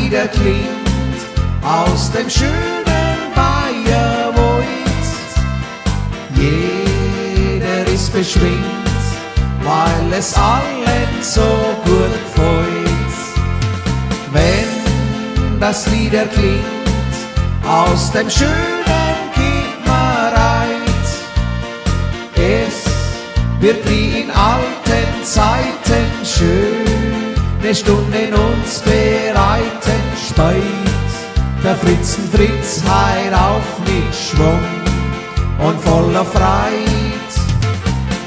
wieder klingt aus dem schönen Bayerwald. Jeder ist beschwingt, weil es allen so gut gefällt. Wenn das Lied erklingt aus dem schönen Köppenreut, es wird wie in alten Zeiten schöne Stunden uns bereiten. Speit der Fritzn Fritz heut auf mit Schwung und voller Freit.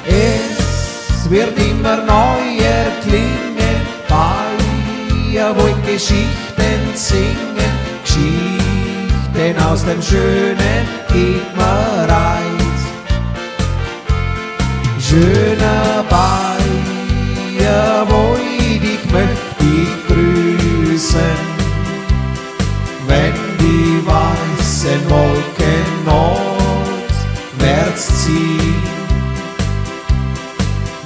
Es wird immer neuer klingen, Bayerwold Geschichten singen, Geschichten aus dem schönen Köppenreut. Schöner Bayerwold, ich möcht dich grüßen, wenn die weißen Wolken nordwärts ziehen.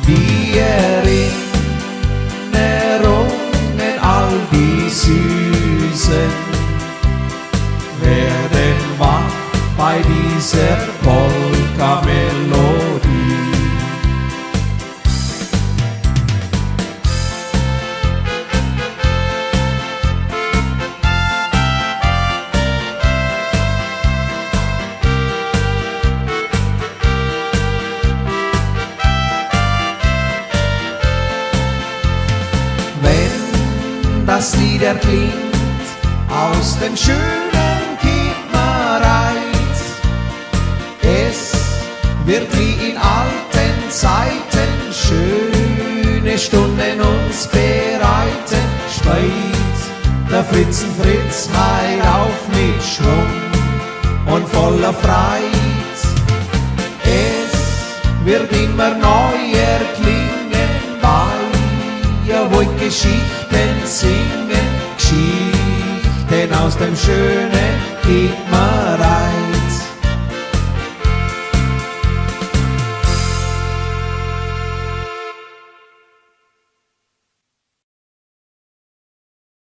Die Erinnerungen, all die Süßen, werden wach bei dieser Polka-Melodie. Das Lied erklingt aus dem schönen Köppenreut, es wird wie in alten Zeiten schöne Stunden uns bereiten. Speit der Fritzn Fritz heut auf mit Schwung und voller Freit. Es wird immer neuer klingen, Bayerwold Geschichten singen, Geschichten aus dem schönen Heimatort.